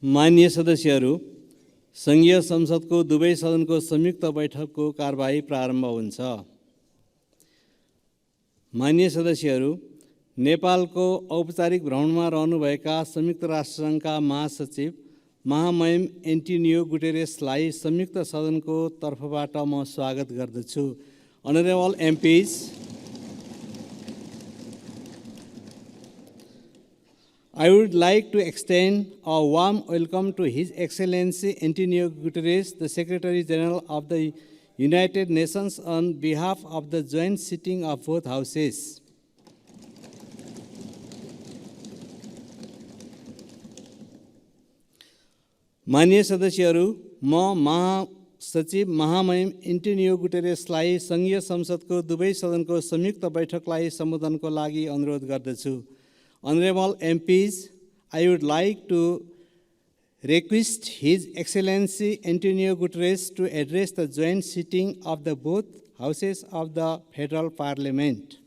माननीय सदस्यहरू, सङ्घीय संसदको दुवै सदनको संयुक्त बैठकको कारबाही प्रारम्भ हुन्छ। माननीय सदस्यहरू, नेपालको औपचारिक भ्रमणमा रहनुभएका संयुक्त राष्ट्रसङ्घका महासचिव महामहिम एन्टोनियो गुटेरेसलाई संयुक्त सदनको तर्फबाट म स्वागत गर्दछु। Honorable MPs, I would like to extend a warm welcome to His Excellency António Guterres, the Secretary General of the United Nations, on behalf of the joint sitting of both houses. माननीय सदस्यहरू, म महासचिव महामहिम Antonio गुटेरेसलाई सङ्घीय संसदको दुवै सदनको संयुक्त बैठकलाई सम्बोधनको लागि अनुरोध गर्दछु। Honorable MPs, I would like to request His Excellency António Guterres to address the joint sitting of the both houses of the Federal Parliament.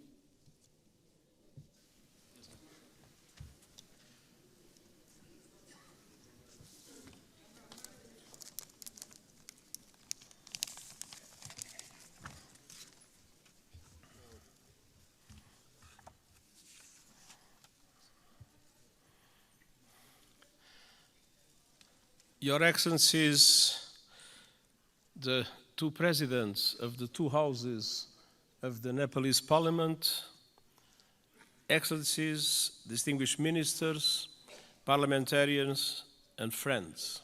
Your Excellencies, the two presidents of the two houses of the Nepalese Parliament, Excellencies, distinguished ministers, parliamentarians, and friends.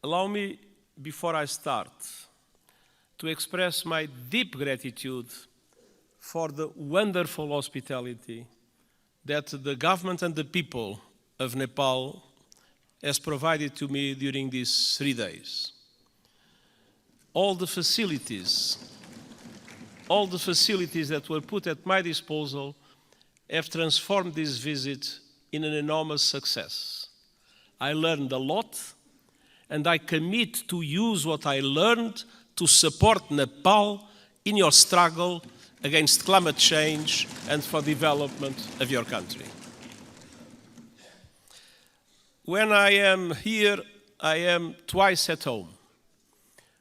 Allow me, before I start, to express my deep gratitude for the wonderful hospitality that the government and the people of Nepal has provided to me during these 3 days. All the facilities that were put at my disposal have transformed this visit in an enormous success. I learned a lot, and I commit to use what I learned to support Nepal in your struggle against climate change and for development of your country. When I am here, I am twice at home.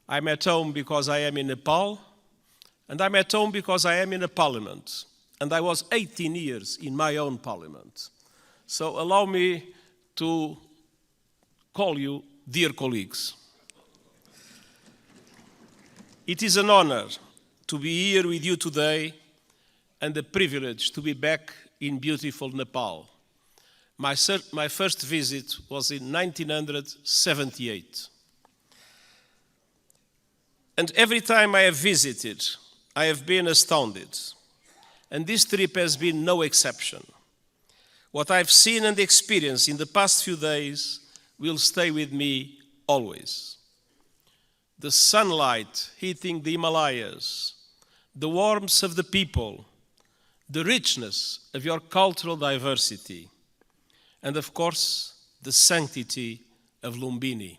I'm at home because I am in Nepal, and I'm at home because I am in a parliament. And I was 18 years in my own parliament. So allow me to call you dear colleagues. It is an honor to be here with you today and a privilege to be back in beautiful Nepal. My first visit was in 1978. And every time I have visited, I have been astounded. And this trip has been no exception. What I've seen and experienced in the past few days will stay with me always. The sunlight hitting the Himalayas, the warmth of the people, the richness of your cultural diversity, and of course, the sanctity of Lumbini.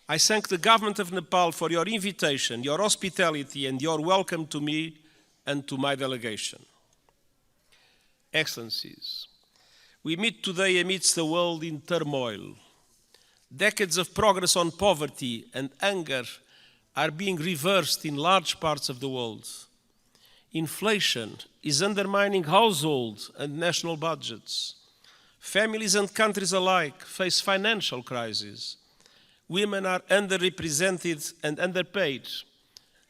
I thank the government of Nepal for your invitation, your hospitality, and your welcome to me and to my delegation. Excellencies, we meet today amidst a world in turmoil. Decades of progress on poverty and hunger are being reversed in large parts of the world. Inflation is undermining household and national budgets. Families and countries alike face financial crises. women are underrepresented and underpaid.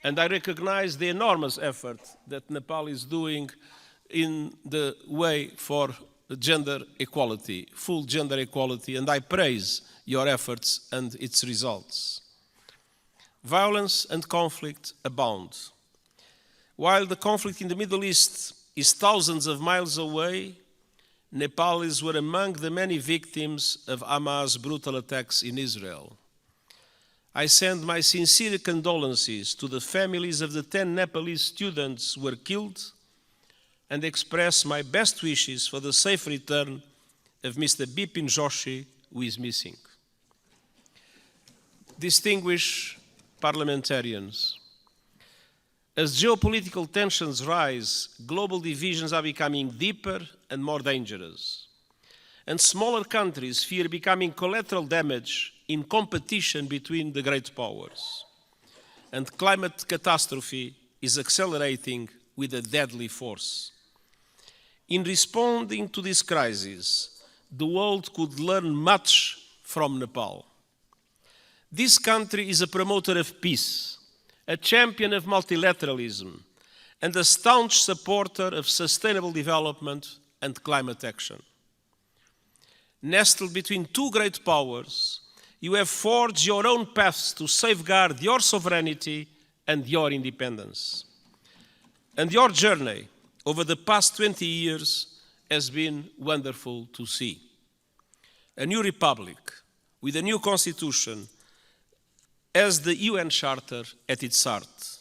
And I recognize the enormous effort that Nepal is doing in the way for gender equality, full gender equality, and I praise your efforts and its results. Violence and conflict abound. While the conflict in the Middle East is thousands of miles away, Nepalis were among the many victims of Hamas' brutal attacks in Israel. I send my sincere condolences to the families of the 10 Nepalese students who were killed and express my best wishes for the safe return of Mr. Bipin Joshi, who is missing. Distinguished parliamentarians, as geopolitical tensions rise, global divisions are becoming deeper and more dangerous. And smaller countries fear becoming collateral damage in competition between the great powers. And climate catastrophe is accelerating with a deadly force. In responding to this crisis, the world could learn much from Nepal. This country is a promoter of peace, a champion of multilateralism, and a staunch supporter of sustainable development and climate action. Nestled between two great powers, you have forged your own paths to safeguard your sovereignty and your independence. And your journey over the past 20 years has been wonderful to see. A new republic with a new constitution has the UN Charter at its heart.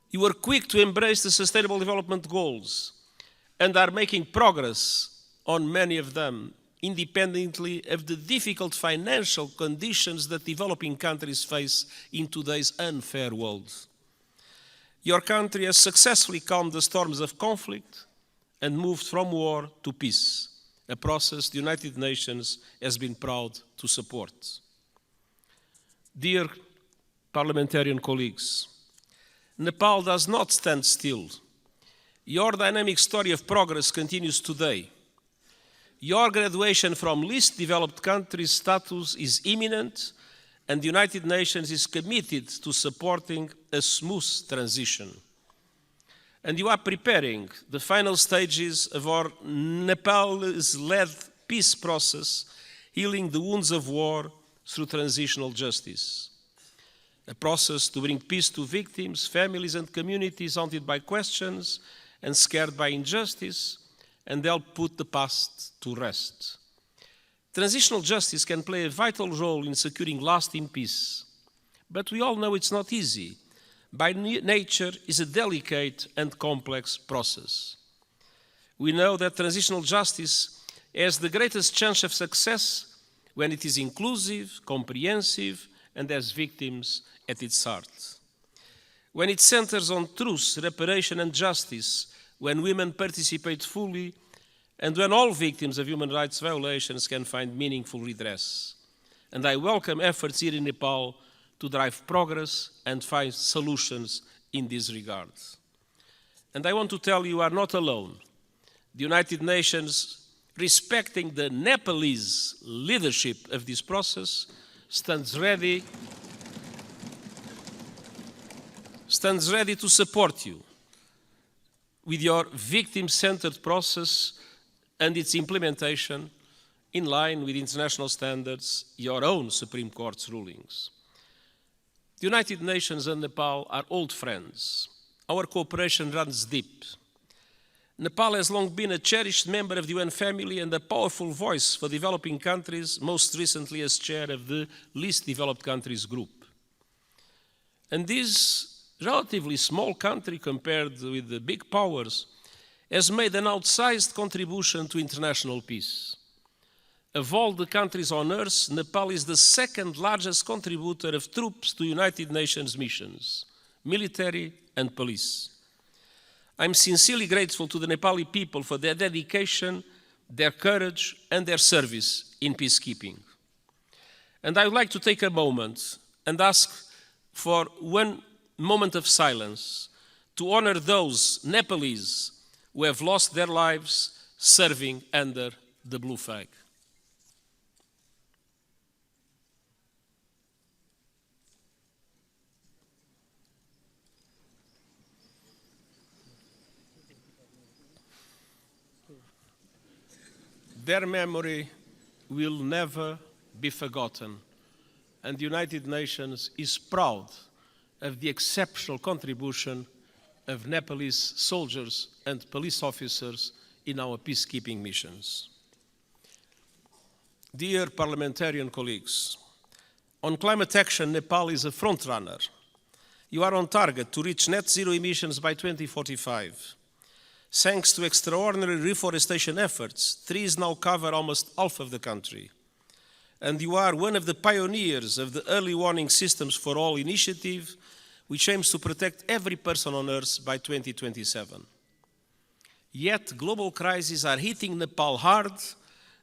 You were quick to embrace the Sustainable Development Goals and are making progress on many of them, independently of the difficult financial conditions that developing countries face in today's unfair world. Your country has successfully calmed the storms of conflict and moved from war to peace, a process the United Nations has been proud to support. Dear parliamentarian colleagues, Nepal does not stand still. Your dynamic story of progress continues today. Your graduation from least developed countries status is imminent, and the United Nations is committed to supporting a smooth transition. And you are preparing the final stages of our Nepalese-led peace process, healing the wounds of war through transitional justice. A process to bring peace to victims, families, and communities haunted by questions and scared by injustice, and help put the past to rest. Transitional justice can play a vital role in securing lasting peace, but we all know it's not easy. By nature, it's a delicate and complex process. We know that transitional justice has the greatest chance of success when it is inclusive, comprehensive, and has victims at its heart. When it centers on truth, reparation, and justice, when women participate fully, and when all victims of human rights violations can find meaningful redress. And I welcome efforts here in Nepal to drive progress and find solutions in this regard. And I want to tell you are not alone. The United Nations, respecting the Nepalese leadership of this process, stands ready to support you with your victim-centered process and its implementation in line with international standards, your own Supreme Court's rulings. The United Nations and Nepal are old friends. Our cooperation runs deep. Nepal has long been a cherished member of the UN family and a powerful voice for developing countries, most recently as chair of the Least Developed Countries Group. And this relatively small country compared with the big powers has made an outsized contribution to international peace. Of all the countries on earth, Nepal is the second largest contributor of troops to United Nations missions, military and police. I'm sincerely grateful to the Nepali people for their dedication, their courage, and their service in peacekeeping. And I would like to take a moment and ask for one moment of silence to honor those Nepalese who have lost their lives serving under the blue flag. Their memory will never be forgotten, and the United Nations is proud of the exceptional contribution of Nepalese soldiers and police officers in our peacekeeping missions. Dear parliamentarian colleagues, on climate action, Nepal is a frontrunner. You are on target to reach net zero emissions by 2045. Thanks to extraordinary reforestation efforts, trees now cover almost half of the country. And you are one of the pioneers of the Early Warning Systems for All initiative, which aims to protect every person on Earth by 2027. Yet global crises are hitting Nepal hard,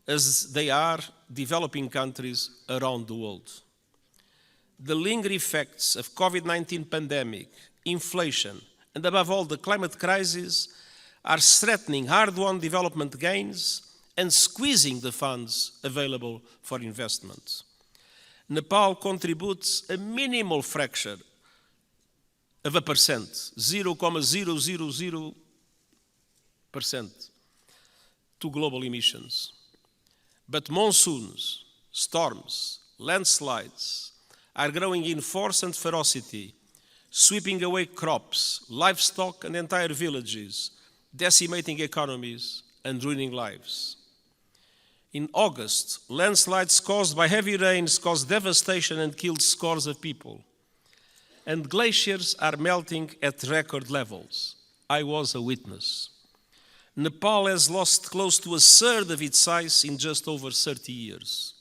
as they are developing countries around the world. The lingering effects of COVID-19 pandemic, inflation, and above all the climate crisis are threatening hard-won development gains and squeezing the funds available for investment. Nepal contributes a minimal fraction of a percent, 0.000%, to global emissions. But monsoons, storms, landslides are growing in force and ferocity, sweeping away crops, livestock, and entire villages, decimating economies and ruining lives. In August, landslides caused by heavy rains caused devastation and killed scores of people. And glaciers are melting at record levels. I was a witness. Nepal has lost close to a third of its size in just over 30 years.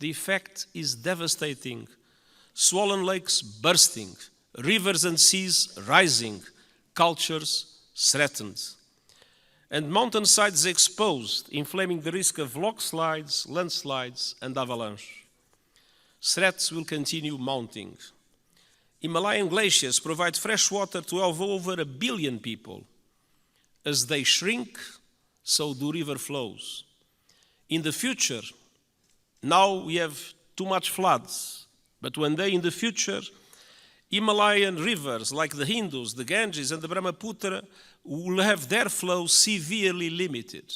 The effect is devastating. Swollen lakes bursting, rivers and seas rising, cultures threatened, and mountainsides exposed, inflaming the risk of rockslides, landslides, and avalanche. Threats will continue mounting. Himalayan glaciers provide fresh water to over 1 billion people. As they shrink, so do river flows. In the future, now we have too much floods, but one day in the future, Himalayan rivers like the Indus, the Ganges, and the Brahmaputra will have their flow severely limited.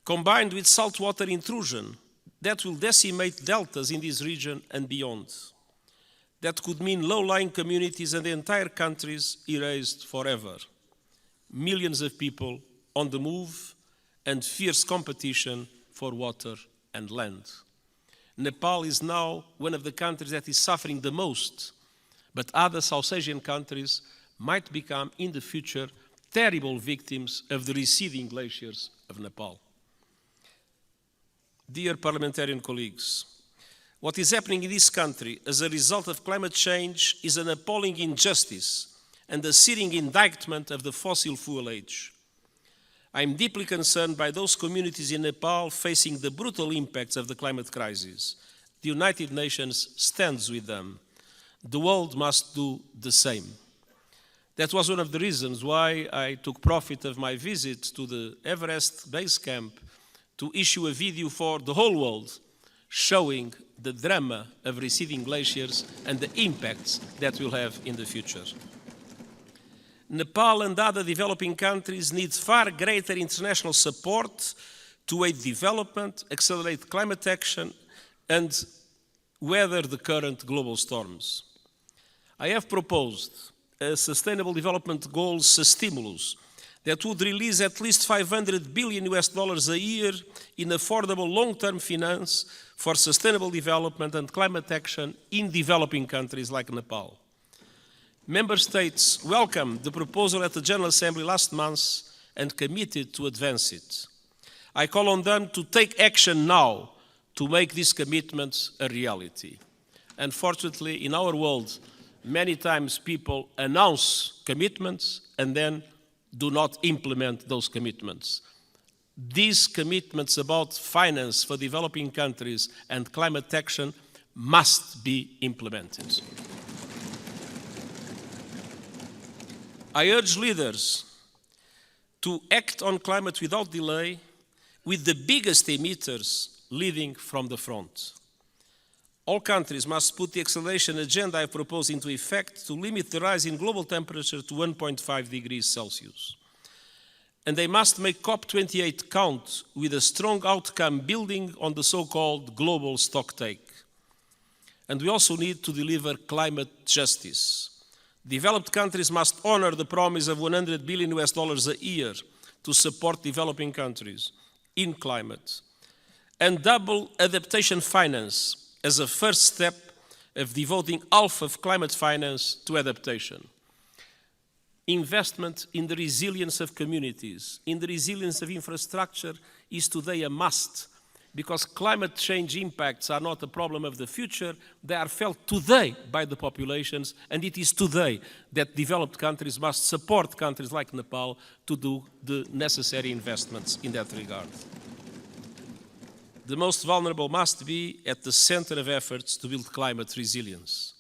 Combined with saltwater intrusion, that will decimate deltas in this region and beyond. That could mean low-lying communities and entire countries erased forever. Millions of people on the move and fierce competition for water and land. Nepal is now one of the countries that is suffering the most, but other South Asian countries might become in the future terrible victims of the receding glaciers of Nepal. Dear parliamentarian colleagues, what is happening in this country as a result of climate change is an appalling injustice and a searing indictment of the fossil fuel age. I am deeply concerned by those communities in Nepal facing the brutal impacts of the climate crisis. The United Nations stands with them. The world must do the same. That was one of the reasons why I took profit of my visit to the Everest base camp to issue a video for the whole world showing the drama of receding glaciers and the impacts that will have in the future. Nepal and other developing countries need far greater international support to aid development, accelerate climate action, and weather the current global storms. I have proposed a Sustainable Development Goals stimulus that would release at least $500 billion a year in affordable long-term finance for sustainable development and climate action in developing countries like Nepal. Member States welcomed the proposal at the General Assembly last month and committed to advance it. I call on them to take action now to make these commitments a reality. Unfortunately, in our world, many times people announce commitments and then do not implement those commitments. These commitments about finance for developing countries and climate action must be implemented. I urge leaders to act on climate without delay, with the biggest emitters leading from the front. All countries must put the acceleration agenda I propose into effect to limit the rise in global temperature to 1.5 degrees Celsius. and they must make COP28 count with a strong outcome building on the so-called global stocktake. And we also need to deliver climate justice. Developed countries must honor the promise of $100 billion a year to support developing countries in climate, and double adaptation finance as a first step of devoting half of climate finance to adaptation. Investment in the resilience of communities, in the resilience of infrastructure is today a must, because climate change impacts are not a problem of the future, they are felt today by the populations, and it is today that developed countries must support countries like Nepal to do the necessary investments in that regard. The most vulnerable must be at the center of efforts to build climate resilience.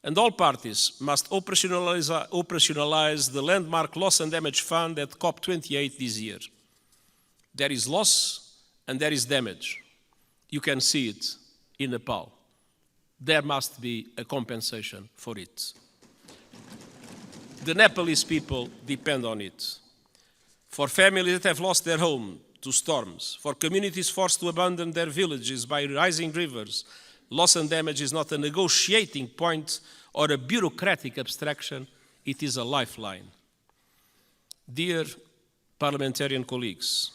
And all parties must operationalize the landmark loss and damage fund at COP28 this year. There is loss and there is damage. You can see it in Nepal. There must be a compensation for it. The Nepalese people depend on it. For families that have lost their home to storms, for communities forced to abandon their villages by rising rivers, loss and damage is not a negotiating point or a bureaucratic abstraction, it is a lifeline. Dear parliamentarian colleagues,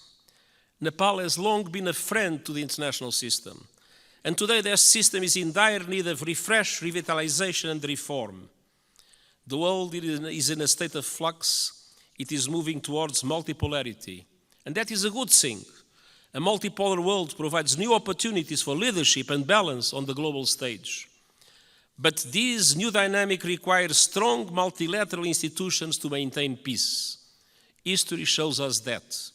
Nepal has long been a friend to the international system, and today their system is in dire need of refresh, revitalization and reform. The world is in a state of flux, it is moving towards multipolarity, and that is a good thing. A multipolar world provides new opportunities for leadership and balance on the global stage. But this new dynamic requires strong multilateral institutions to maintain peace. History shows us that.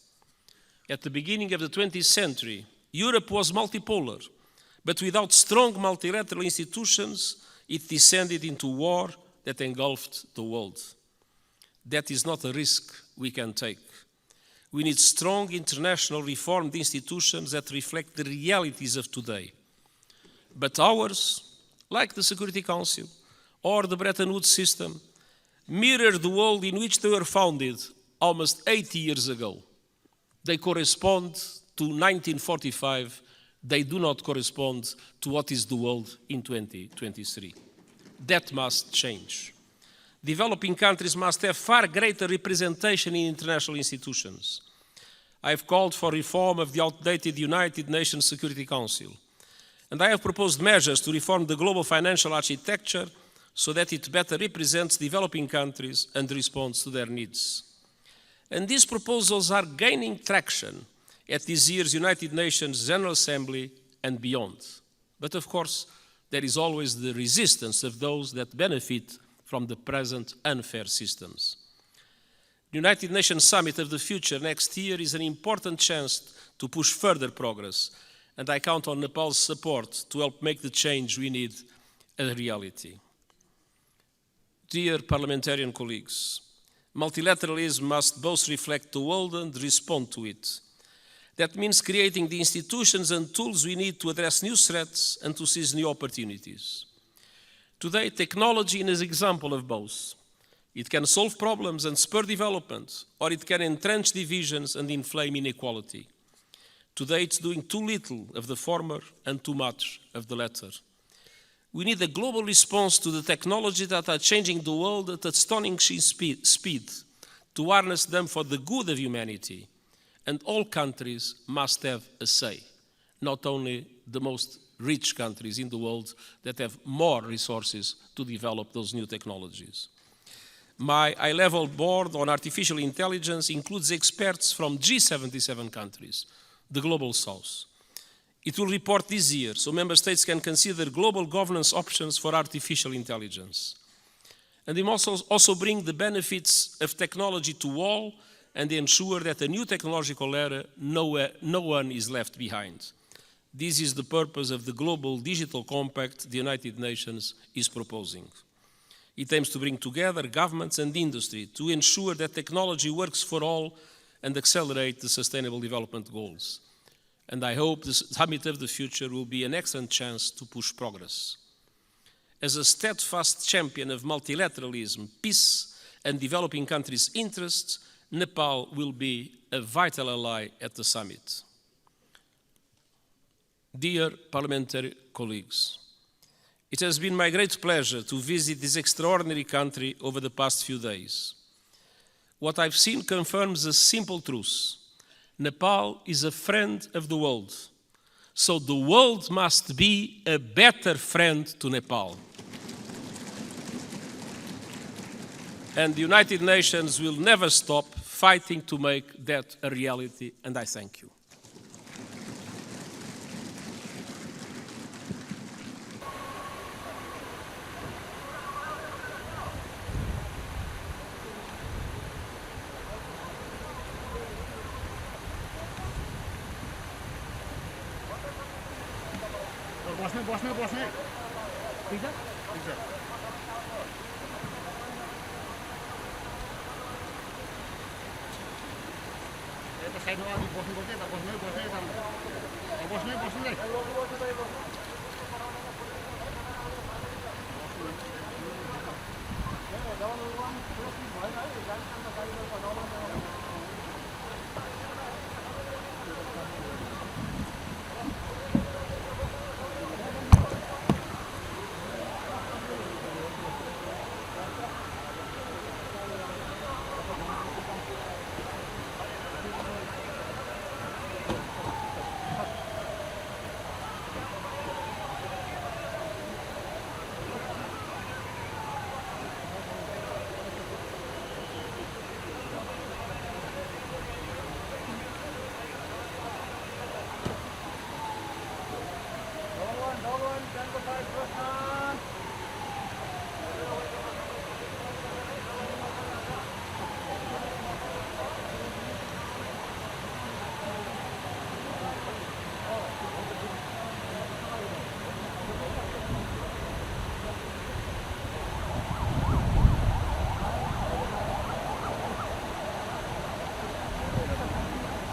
At the beginning of the 20th century, Europe was multipolar, but without strong multilateral institutions, it descended into war that engulfed the world. That is not a risk we can take. We need strong international reformed institutions that reflect the realities of today. But ours, like the Security Council or the Bretton Woods system, mirror the world in which they were founded almost 80 years ago. They correspond to 1945. They do not correspond to what is the world in 2023. That must change. Developing countries must have far greater representation in international institutions. I have called for reform of the outdated United Nations Security Council, and I have proposed measures to reform the global financial architecture so that it better represents developing countries and responds to their needs. And these proposals are gaining traction at this year's United Nations General Assembly and beyond. But of course, there is always the resistance of those that benefit from the present unfair systems. The United Nations Summit of the Future next year is an important chance to push further progress, and I count on Nepal's support to help make the change we need a reality. Dear parliamentarian colleagues, multilateralism must both reflect the world and respond to it. That means creating the institutions and tools we need to address new threats and to seize new opportunities. Today, technology is an example of both. It can solve problems and spur development, or it can entrench divisions and inflame inequality. Today, it's doing too little of the former and too much of the latter. We need a global response to the technologies that are changing the world at astonishing speed, to harness them for the good of humanity. And all countries must have a say, not only the most rich countries in the world that have more resources to develop those new technologies. My high-level board on artificial intelligence includes experts from G77 countries, the Global South. It will report this year, so member states can consider global governance options for artificial intelligence. And it must also bring the benefits of technology to all and ensure that a new technological era, no one is left behind. This is the purpose of the Global Digital Compact the United Nations is proposing. It aims to bring together governments and industry to ensure that technology works for all and accelerate the Sustainable Development Goals. And I hope the Summit of the Future will be an excellent chance to push progress. As a steadfast champion of multilateralism, peace, and developing countries' interests, Nepal will be a vital ally at the summit. Dear parliamentary colleagues, it has been my great pleasure to visit this extraordinary country over the past few days. What I've seen confirms a simple truth. Nepal is a friend of the world, so the world must be a better friend to Nepal. And the United Nations will never stop fighting to make that a reality, and I thank you. बस्ने ठीक छ यता साइडमा अलि बस्नुपर्छ यता बस्नै